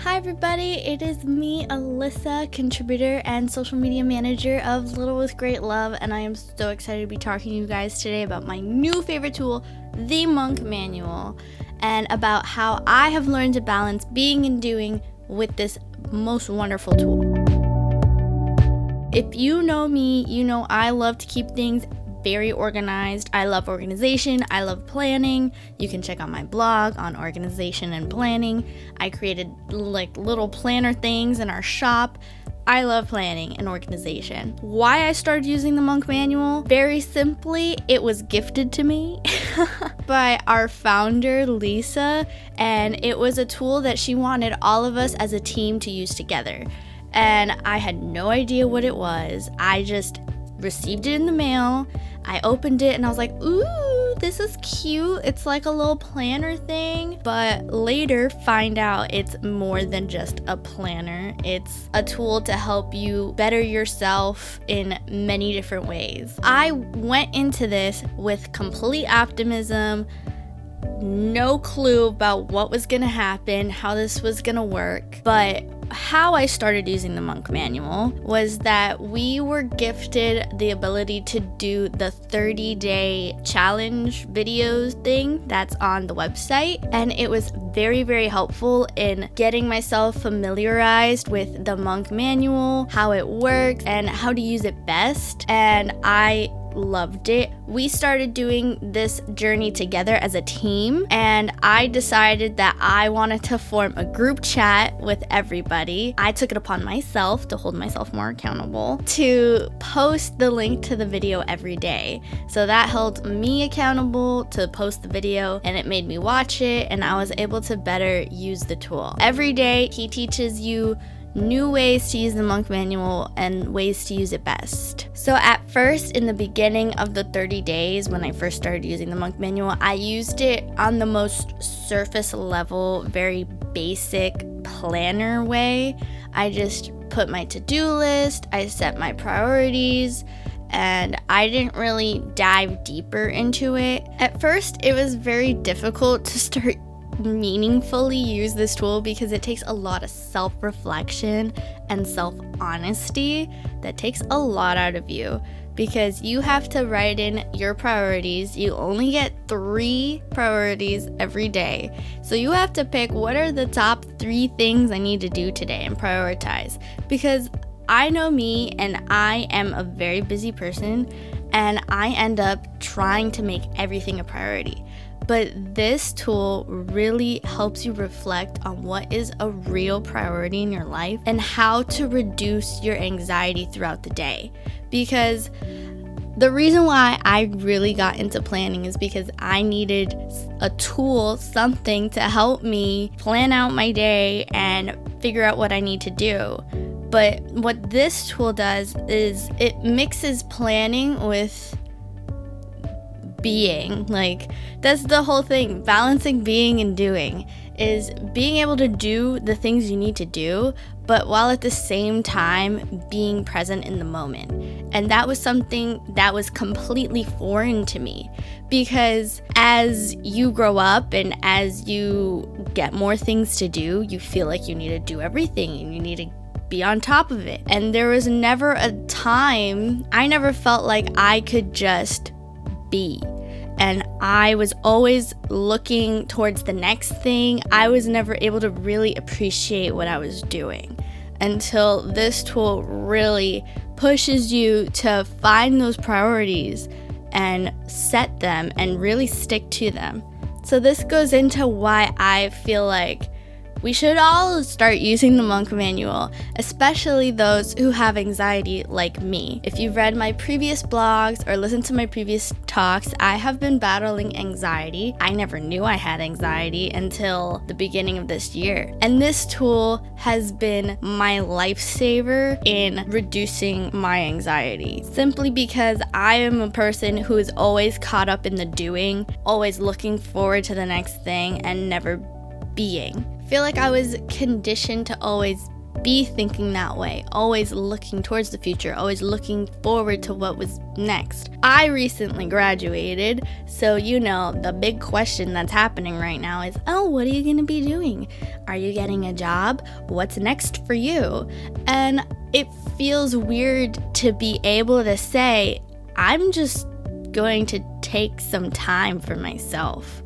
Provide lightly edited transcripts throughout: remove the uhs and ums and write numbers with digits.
Hi everybody, it is me, Alyssa, contributor and social media manager of Little with Great Love, and I am so excited to be talking to you guys today about my new favorite tool, the Monk Manual, and about how I have learned to balance being and doing with this most wonderful tool. If you know me, you know I love to keep things very organized. I love organization. I love planning. You can check out my blog on organization and planning. I created like little planner things in our shop. I love planning and organization. Why I started using the Monk Manual? Very simply, it was gifted to me by our founder, Lisa, and it was a tool that she wanted all of us as a team to use together. And I had no idea what it was. I just received it in the mail. I opened it and I was like, ooh, this is cute. It's like a little planner thing. But later find out it's more than just a planner. It's a tool to help you better yourself in many different ways. I went into this with complete optimism, no clue about what was gonna happen, how this was gonna work. But how I started using the Monk Manual was that we were gifted the ability to do the 30-day challenge videos thing that's on the website, and it was very, very helpful in getting myself familiarized with the Monk Manual, how it works, and how to use it best, and I loved it. We started doing this journey together as a team, and I decided that I wanted to form a group chat with everybody. I took it upon myself to hold myself more accountable to post the link to the video every day. So that held me accountable to post the video, and it made me watch it, and I was able to better use the tool. Every day he teaches you new ways to use the Monk Manual and ways to use it best. So at first, in the beginning of the 30 days, when I first started using the Monk Manual, I used it on the most surface level, very basic planner way. I just put my to-do list, I set my priorities, and I didn't really dive deeper into it. At first, it was very difficult to start meaningfully use this tool because it takes a lot of self-reflection and self-honesty that takes a lot out of you, because you have to write in your priorities. You only get 3 priorities every day, so you have to pick what are the top 3 things I need to do today and prioritize, because I know me and I am a very busy person and I end up trying to make everything a priority. But this tool really helps you reflect on what is a real priority in your life and how to reduce your anxiety throughout the day. Because the reason why I really got into planning is because I needed a tool, something to help me plan out my day and figure out what I need to do. But what this tool does is it mixes planning with being. Like, that's the whole thing. Balancing being and doing is being able to do the things you need to do, but while at the same time being present in the moment. And that was something that was completely foreign to me, because as you grow up and as you get more things to do, you feel like you need to do everything and you need to be on top of it. And there was never a time, I never felt like I could just be. And I was always looking towards the next thing. I was never able to really appreciate what I was doing until this tool really pushes you to find those priorities and set them and really stick to them. So this goes into why I feel like we should all start using the Monk Manual, especially those who have anxiety like me. If you've read my previous blogs or listened to my previous talks, I have been battling anxiety. I never knew I had anxiety until the beginning of this year. And this tool has been my lifesaver in reducing my anxiety, simply because I am a person who is always caught up in the doing, always looking forward to the next thing and never being. I feel like I was conditioned to always be thinking that way, always looking towards the future, always looking forward to what was next. I recently graduated, so the big question that's happening right now is, what are you going to be doing? Are you getting a job? What's next for you? And it feels weird to be able to say, I'm just going to take some time for myself.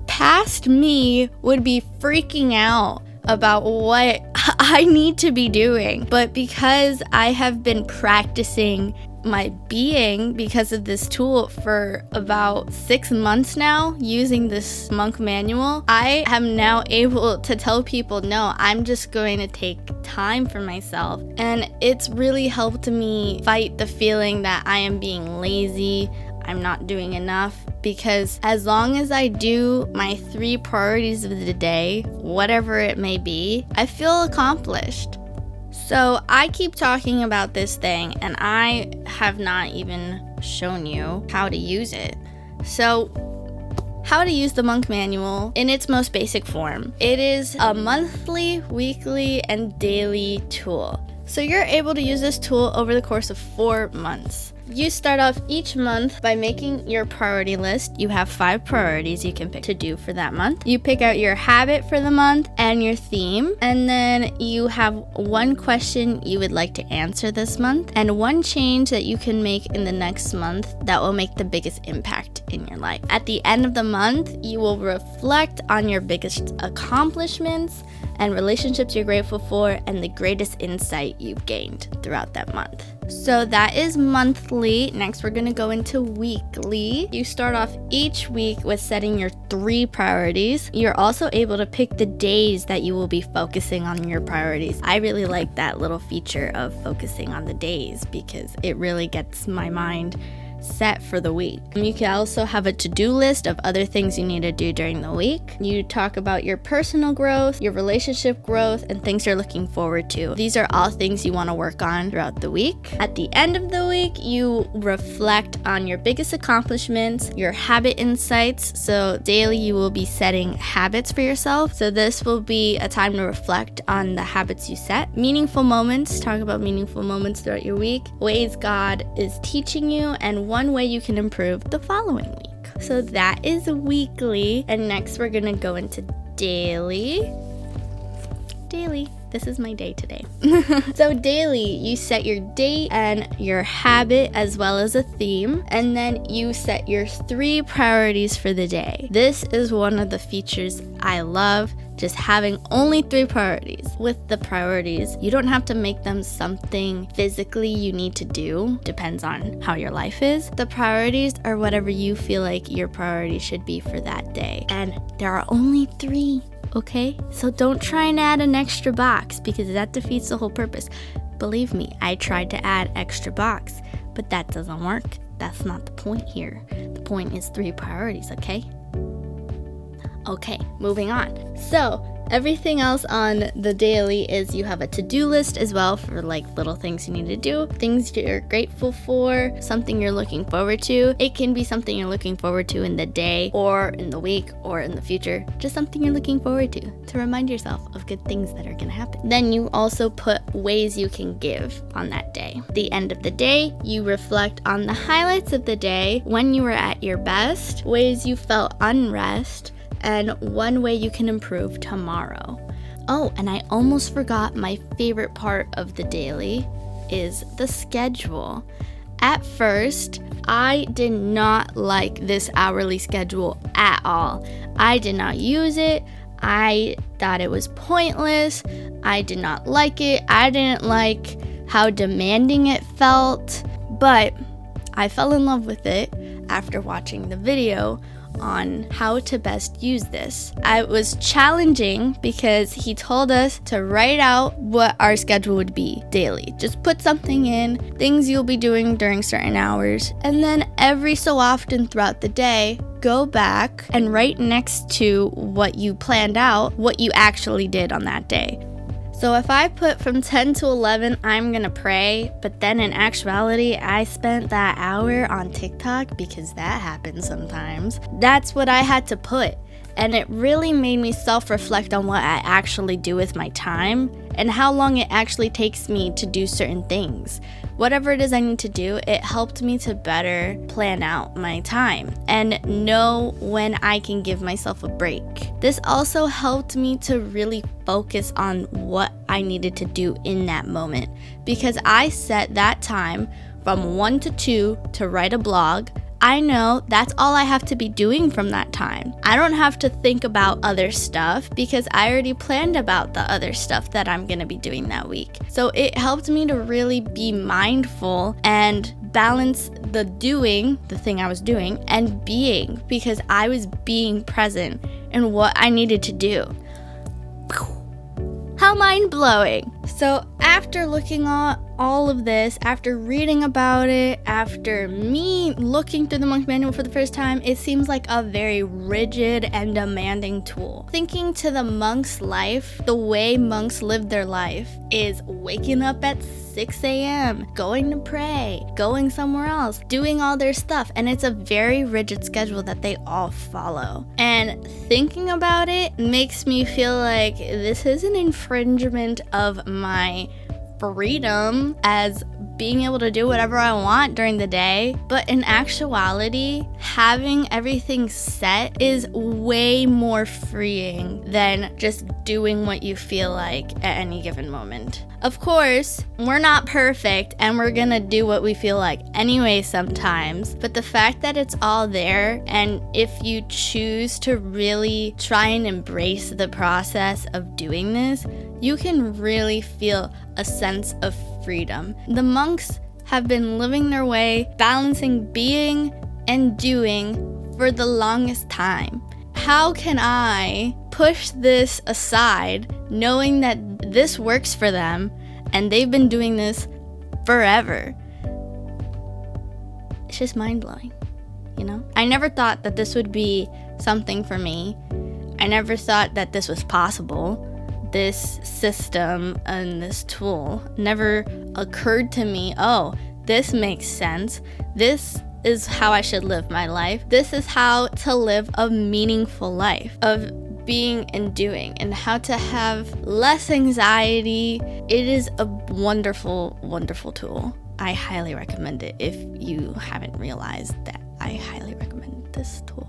Past me would be freaking out about what I need to be doing. But because I have been practicing my being because of this tool for about 6 months now, using this monk manual, I am now able to tell people, no, I'm just going to take time for myself. And it's really helped me fight the feeling that I am being lazy, I'm not doing enough, because as long as I do my 3 priorities of the day, whatever it may be, I feel accomplished. So I keep talking about this thing and I have not even shown you how to use it. So how to use the monk manual in its most basic form. It is a monthly, weekly, and daily tool. So you're able to use this tool over the course of 4 months. You start off each month by making your priority list. You have 5 priorities you can pick to do for that month. You pick out your habit for the month and your theme. And then you have 1 question you would like to answer this month and 1 change that you can make in the next month that will make the biggest impact in your life. At the end of the month, you will reflect on your biggest accomplishments and relationships you're grateful for and the greatest insight you've gained throughout that month. So that is monthly. Next, we're gonna go into weekly. You start off each week with setting your 3 priorities. You're also able to pick the days that you will be focusing on your priorities. I really like that little feature of focusing on the days because it really gets my mind set for the week. You can also have a to-do list of other things you need to do during the week. You talk about your personal growth, your relationship growth, and things you're looking forward to. These are all things you want to work on throughout the week. At the end of the week, you reflect on your biggest accomplishments, your habit insights. So daily you will be setting habits for yourself. So this will be a time to reflect on the habits you set. Meaningful moments, talk about meaningful moments throughout your week. Ways God is teaching you and 1 way you can improve the following week. So that is weekly. And next we're gonna go into daily. This is my day today. So daily, you set your date and your habit as well as a theme, and then you set your 3 priorities for the day. This is one of the features I love, just having only 3 priorities. With the priorities, you don't have to make them something physically you need to do. Depends on how your life is. The priorities are whatever you feel like your priority should be for that day. And there are only 3. Okay? So don't try and add an extra box because that defeats the whole purpose. Believe me, I tried to add extra box, but that doesn't work. That's not the point here. The point is 3 priorities, okay? Okay, moving on. So everything else on the daily is you have a to-do list as well for like little things you need to do, things you're grateful for, something you're looking forward to. It can be something you're looking forward to in the day or in the week or in the future, just something you're looking forward to remind yourself of good things that are going to happen. Then you also put ways you can give on that day. At the end of the day, you reflect on the highlights of the day, when you were at your best, ways you felt unrest, and 1 way you can improve tomorrow. Oh, and I almost forgot my favorite part of the daily is the schedule. At first, I did not like this hourly schedule at all. I did not use it. I thought it was pointless. I did not like it. I didn't like how demanding it felt, but I fell in love with it after watching the video on how to best use this. It was challenging because he told us to write out what our schedule would be daily. Just put something in, things you'll be doing during certain hours, and then every so often throughout the day, go back and write next to what you planned out, what you actually did on that day. So if I put from 10 to 11, I'm gonna pray, but then in actuality, I spent that hour on TikTok because that happens sometimes. That's what I had to put. and it really made me self-reflect on what I actually do with my time and how long it actually takes me to do certain things. Whatever it is I need to do, it helped me to better plan out my time and know when I can give myself a break. This also helped me to really focus on what I needed to do in that moment, because I set that time from 1 to 2 to write a blog. I know that's all I have to be doing from that time. I don't have to think about other stuff because I already planned about the other stuff that I'm going to be doing that week. So it helped me to really be mindful and balance the doing, the thing I was doing, and being, because I was being present in what I needed to do. How mind-blowing. So after looking at all of this, after reading about it, after me looking through the Monk Manual for the first time, it seems like a very rigid and demanding tool. Thinking to the monk's life, the way monks live their life is waking up at 6 a.m., going to pray, going somewhere else, doing all their stuff, and it's a very rigid schedule that they all follow. And thinking about it makes me feel like this is an infringement of my freedom as being able to do whatever I want during the day. But in actuality, having everything set is way more freeing than just doing what you feel like at any given moment. Of course, we're not perfect and we're gonna do what we feel like anyway sometimes, but the fact that it's all there, and if you choose to really try and embrace the process of doing this, you can really feel a sense of freedom. The monks have been living their way, balancing being and doing for the longest time. How can I push this aside knowing that this works for them and they've been doing this forever? It's just mind-blowing, you know? I never thought that this would be something for me. I never thought that this was possible. This system and this tool never occurred to me, oh, this makes sense. This is how I should live my life. This is how to live a meaningful life of being and doing, and how to have less anxiety. It is a wonderful, wonderful tool. I highly recommend it if you haven't realized that. I highly recommend this tool.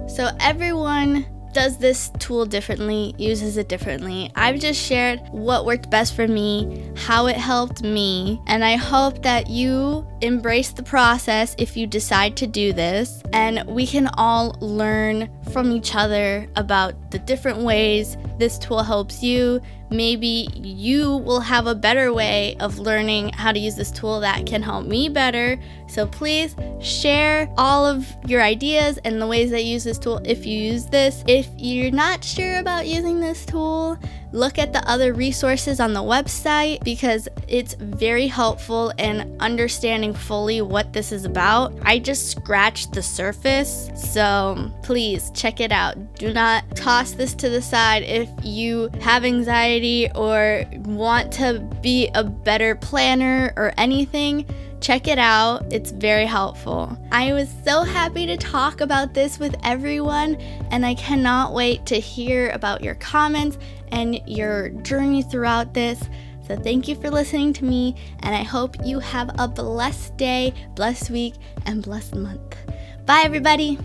So everyone does this tool differently, uses it differently. I've just shared what worked best for me, how it helped me, and I hope that you embrace the process if you decide to do this, and we can all learn from each other about the different ways this tool helps you. Maybe you will have a better way of learning how to use this tool that can help me better. So please share all of your ideas and the ways that you use this tool if you use this. If you're not sure about using this tool, look at the other resources on the website, because it's very helpful in understanding fully what this is about. I just scratched the surface, so please check it out. Do not toss this to the side if you have anxiety or want to be a better planner or anything. Check it out. It's very helpful. I was so happy to talk about this with everyone, and I cannot wait to hear about your comments and your journey throughout this. So thank you for listening to me, and I hope you have a blessed day, blessed week, and blessed month. Bye, everybody.